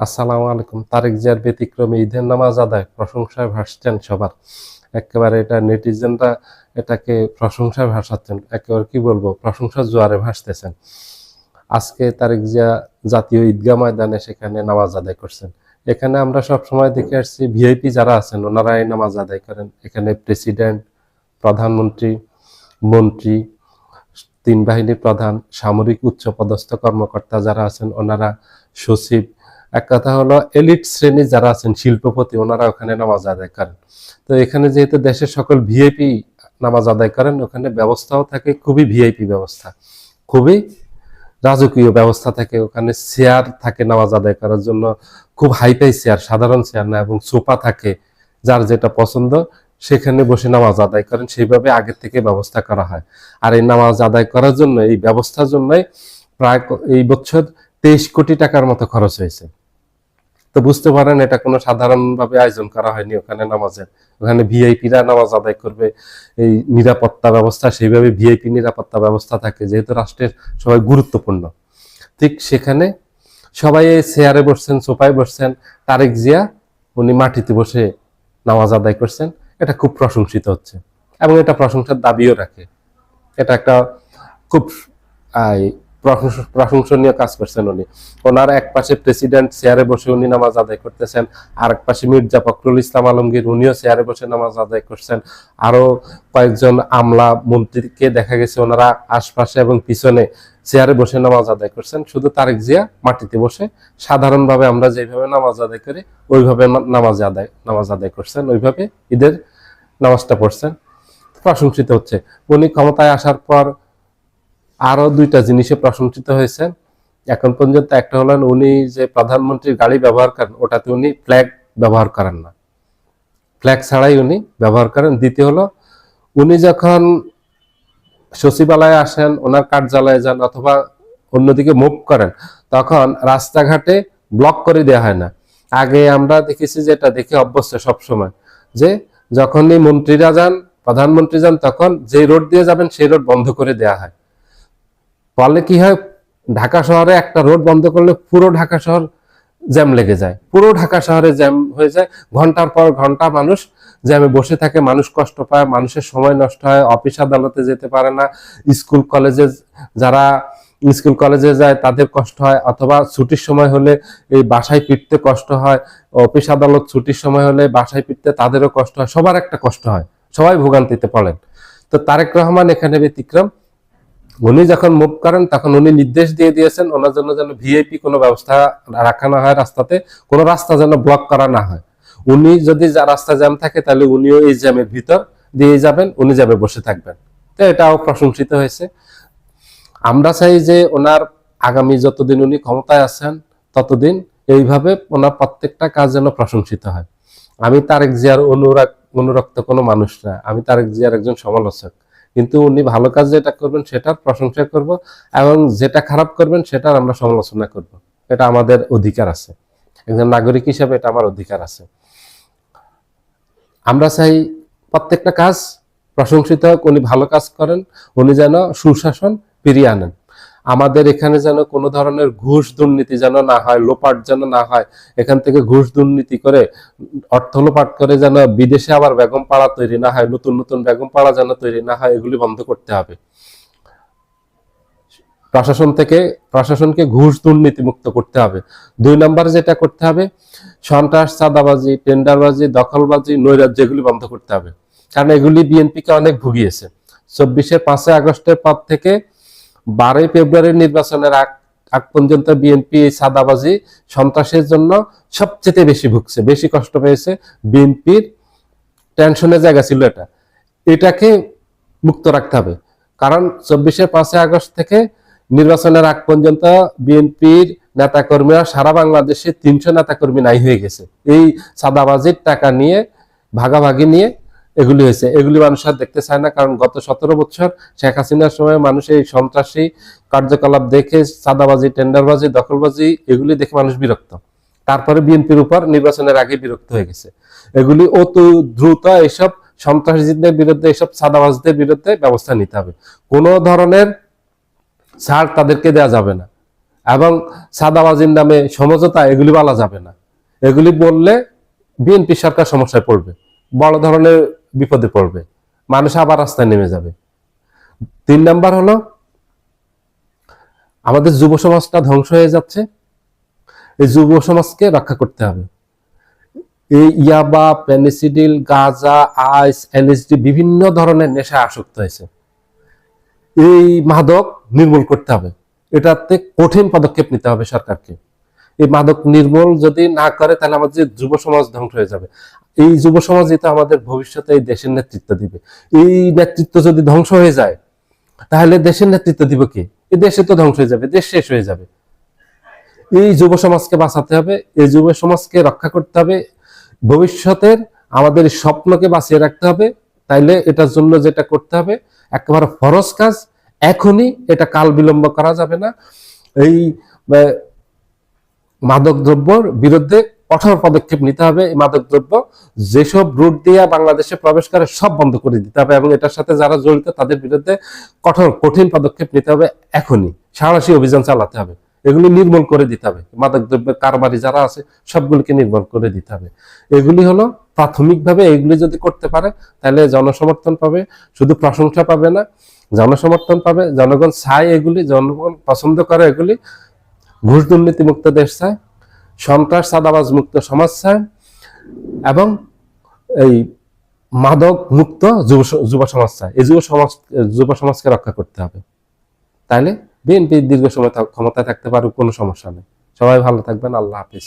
আসসালামু আলাইকুম। তারেক জিয়ার ব্যতিক্রমী ঈদের নামাজ আদায় প্রশংসায় ভাসছেন সবার। একেবারে এটা নেটিজেনরা এটাকে প্রশংসায় ভাসাচ্ছেন। একেবারে কি বলবো, প্রশংসার জোয়ারে ভাসতেছেন। আজকে তারেক জিয়া জাতীয় ঈদগাহ ময়দানে সেখানে নামাজ আদায় করছেন। এখানে আমরা সব সময় দেখে আসছি ভিআইপি যারা আছেন ওনারা এই নামাজ আদায় করেন। এখানে প্রেসিডেন্ট, প্রধানমন্ত্রী, মন্ত্রী, তিন বাহিনীর প্রধান, সামরিক উচ্চপদস্থ কর্মকর্তা যারা আছেন ওনারা, সচিব, এক কথা হলো এলিট শ্রেণী যারা আছেন শিল্পপতি, ওনারা ওখানে নামাজ আদায় করেন। তো এখানে যেহেতু দেশের সকল ভিআইপি নামাজ আদায় করেন, ওখানে ব্যবস্থাও থাকে খুবই ভিআইপি ব্যবস্থা, খুবই রাজকীয় ব্যবস্থা থাকে। ওখানে চেয়ার থাকে নামাজ আদায় করার জন্য, খুব হাইফাই চেয়ার, সাধারণ চেয়ার না, এবং সোফা থাকে, যার যেটা পছন্দ সেখানে বসে নামাজ আদায় করেন। সেইভাবে আগের থেকে ব্যবস্থা করা হয়। আর এই নামাজ আদায় করার জন্য, এই ব্যবস্থার জন্যই প্রায় এই বছর 23 কোটি টাকার মতো খরচ হয়েছে। তো বুঝতে পারেন এটা কোনো সাধারণভাবে আয়োজন করা হয়নি ওখানে নামাজের। ওখানে ভিআইপিরা নামাজ আদায় করবে, এই নিরাপত্তা ব্যবস্থা সেইভাবে ভিআইপি নিরাপত্তা ব্যবস্থা থাকে, যেহেতু রাষ্ট্রের সবাই গুরুত্বপূর্ণ। ঠিক সেখানে সবাই চেয়ারে বসছেন, সোফায় বসছেন, তারেক জিয়া উনি মাটিতে বসে নামাজ আদায় করছেন। এটা খুব প্রশংসিত হচ্ছে এবং এটা প্রশংসার দাবিও রাখে। এটা একটা খুব প্রশংসনীয় কাজ করছেন উনি। ওনার এক পাশে প্রেসিডেন্ট চেয়ারে বসে উনি নামাজ আদায় করতেছেন, আর এক পাশে মির্জা ফখরুল ইসলাম আলমগীর উনিও চেয়ারে বসে নামাজ আদায় করছেন। আরো কয়েকজন আমলা মন্ত্রীকে দেখা গেছে ওনারা আশপাশে এবং পিছনে চেয়ারে বসে নামাজ আদায় করছেন। শুধু তারেক জিয়া মাটিতে বসে সাধারণভাবে আমরা যেভাবে নামাজ আদায় করি ওইভাবে নামাজ আদায় করছেন, ওইভাবে ঈদের নামাজটা পড়ছেন। প্রশংসিত হচ্ছে। উনি ক্ষমতায় আসার পর আরো দুইটা জিনিসে প্রশংসিত হয়েছে এখন পর্যন্ত। একটা হলেন উনি যে প্রধানমন্ত্রীর গাড়ি ব্যবহার করেন ওটাতে উনি ফ্ল্যাগ ব্যবহার করেন না, ফ্ল্যাগ ছাড়াই উনি ব্যবহার করেন। দ্বিতীয় হলো উনি যখন সচিবালয়ে আসেন, ওনার কার্যালয়ে যান অথবা অন্যদিকে মুভ করেন, তখন রাস্তাঘাটে ব্লক করে দেওয়া হয় না। আগে আমরা দেখেছি, যেটা দেখে অভ্যস্ত সবসময়, যে যখনই মন্ত্রীরা যান, প্রধানমন্ত্রী যান, তখন যে রোড দিয়ে যাবেন সেই রোড বন্ধ করে দেওয়া হয়। ফলে কি হয়, ঢাকা শহরে একটা রোড বন্ধ করলে পুরো ঢাকা শহর জ্যাম লেগে যায়, পুরো ঢাকা শহরে জ্যাম হয়ে যায়। ঘন্টার পর ঘন্টা মানুষ জ্যামে বসে থাকে, মানুষ কষ্ট পায়, মানুষের সময় নষ্ট হয়, অফিস আদালতে যেতে পারে না, যারা স্কুল কলেজে যায় তাদের কষ্ট হয়, অথবা ছুটির সময় হলে এই বাসায় ফিরতে কষ্ট হয়, অফিস আদালত ছুটির সময় হলে বাসায় ফিরতে তাদেরও কষ্ট হয়, সবার একটা কষ্ট হয়, সবাই ভোগান্তিতে পড়েন। তো তারেক রহমান এখানে ব্যতিক্রম। উনি যখন মুভ করেন তখন উনি নির্দেশ দিয়ে দিয়েছেন ওনার জন্য যেন ভিআইপি কোনো ব্যবস্থা রাখা না হয়, রাস্তাতে কোনো রাস্তা যেন ব্লক করা না হয়। উনি যদি রাস্তা জ্যাম থাকে তাহলে উনিও এই জ্যামের ভিতর দিয়ে যাবেন, উনি জ্যামে বসে থাকবেন। তো এটাও প্রশংসিত হয়েছে। আমরা চাই যে ওনার আগামী যতদিন উনি ক্ষমতায় আছেন ততদিন এইভাবে ওনার প্রত্যেকটা কাজ যেন প্রশংসিত হয়। আমি তারেক জিয়ার অনুরক্ত কোনো মানুষ না, আমি তারেক জিয়ার একজন সমালোচক। কিন্তু উনি ভালো কাজ যেটা করবেন সেটার প্রশংসা করব, এবং যেটা খারাপ করবেন সেটার আমরা সমালোচনা করব। এটা আমাদের অধিকার আছে, একজন নাগরিক হিসেবে এটা আমার অধিকার আছে। আমরা চাই প্রত্যেকটা কাজ প্রশংসিত হোক, উনি ভালো কাজ করেন, উনি যেন সুশাসন ফিরিয়ে আনেন। আমাদের এখানে যেন কোনো ধরনের ঘুষ দুর্নীতি যেন না হয়, লোপাট যেন না হয়। এখান থেকে ঘুষ দুর্নীতি করে, অর্থ লোপাট করে যেন বিদেশে আবার বেগম পাড়া তৈরি না হয়, নতুন নতুন বেগম পাড়া যেন তৈরি না হয়, এগুলি বন্ধ করতে হবে। প্রশাসনকে ঘুষ দুর্নীতি মুক্ত করতে হবে। 2 নম্বর যেটা করতে হবে, সন্ত্রাস, চাঁদাবাজি, টেন্ডারবাজি, দখলবাজি, নৈরাজ্য, এগুলি বন্ধ করতে হবে। কারণ এগুলি বিএনপিকে অনেক ভুগিয়েছে। 24-এর 5 আগস্টের পর থেকে 12 ফেব্রুয়ারির নির্বাচনের আগ পর্যন্ত বিএনপি চাঁদাবাজি, সন্ত্রাসের জন্য সবচেয়ে বেশি ভুগছে, বেশি কষ্ট পেয়েছে। বিএনপির টেনশনের জায়গা ছিল এটাকে মুক্ত রাখতে হবে। কারণ 24-এর 5 আগস্ট থেকে নির্বাচনের আগ পর্যন্ত বিএনপির নেতাকর্মীরা সারা বাংলাদেশে 300 নেতাকর্মী নাই হয়ে গেছে, এই চাঁদাবাজির টাকা নিয়ে, ভাগাভাগি নিয়ে এগুলি হয়েছে। এগুলি মানুষ আর দেখতে চায় না, কারণ গত 17 বছর শেখ হাসিনার সময় মানুষ এই সন্ত্রাসী কার্যকলাপ দেখে, চাঁদাবাজি, টেন্ডারবাজি, দখলবাজি, এগুলি দেখে মানুষ বিরক্ত। তারপরে বিএনপির উপর নির্বাচনের আগে বিরক্ত হয়ে গেছে। এগুলি অত দ্রুত এইসব সন্ত্রাসীদের বিরুদ্ধে, এইসব চাঁদাবাজদের বিরুদ্ধে ব্যবস্থা নিতে হবে। কোনো ধরনের ছাড় তাদেরকে দেওয়া যাবে না। এবং সাদাবাজির নামে সমঝোতা এগুলি বলা যাবে না। এগুলি বললে বিএনপি সরকার সমস্যায় পড়বে, বড় ধরনের বিপদে পড়বে, মানুষ আবার রাস্তায় নেমে যাবে। 3 নাম্বার হলো আমাদের যুব সমাজটা ধ্বংস হয়ে যাচ্ছে, এই যুব সমাজকে রক্ষা করতে হবে। এই ইয়াবা, পেনিসিডিল, গাঁজা, আইস, এলএসডি বিভিন্ন ধরনের নেশা আসক্ত হয়েছে, এই মাদক নির্মূল করতে হবে। এটাতে কঠিন পদক্ষেপ নিতে হবে সরকারকে। এই মাদক নির্মূল যদি না করে তাহলে আমাদের যুব সমাজ ধ্বংস হয়ে যাবে। এই যুব সমাজই তো আমাদের ভবিষ্যতে এই দেশের নেতৃত্ব দিবে। এই নেতৃত্ব যদি ধ্বংস হয়ে যায় তাহলে দেশের নেতৃত্ব দিব কে? এই দেশে তো ধ্বংস হয়ে যাবে, দেশ শেষ হয়ে যাবে। এই যুব সমাজকে বাঁচাতে হবে, এই যুব সমাজকে রক্ষা করতে হবে, ভবিষ্যতের আমাদের স্বপ্নকে বাঁচিয়ে রাখতে হবে। তাইলে এটার জন্য যেটা করতে হবে একেবারে ফরজ কাজ, এখনই, এটা কাল বিলম্ব করা যাবে না। এই মাদক দ্রব্যর বিরুদ্ধে কঠোর পদক্ষেপ নিতে হবে। এই মাদক দ্রব্য যেসব রুট দিয়ে বাংলাদেশে প্রবেশ করে সব বন্ধ করে দিতে হবে এবং এটার সাথে যারা জড়িত তাদের বিরুদ্ধে কঠিন পদক্ষেপ নিতে হবে। এখনই সাহসী অভিযান চালাতে হবে, এগুলি নির্মূল করে দিতে হবে। মাদক দ্রব্যের কারবারি যারা আছে সবগুলিকে নির্মূল করে দিতে হবে। এগুলি হলো প্রাথমিকভাবে, এগুলি যদি করতে পারে তাহলে জনসমর্থন পাবে, শুধু প্রশংসা পাবে না, জনসমর্থন পাবে। জনগণ চায় এগুলি, জনগণ পছন্দ করে এগুলি। ঘুষ দুর্নীতি মুক্ত দেশ চায়, সন্ত্রাস চাঁদাবাজ মুক্ত সমাজ চায় এবং এই মাদক মুক্ত যুব সমাজ চায়। এই যুব সমাজকে রক্ষা করতে হবে। তাইলে বিএনপি দীর্ঘ সময় ক্ষমতায় থাকতে পারে, কোনো সমস্যা নেই। সবাই ভালো থাকবেন। আল্লাহ হাফিজ।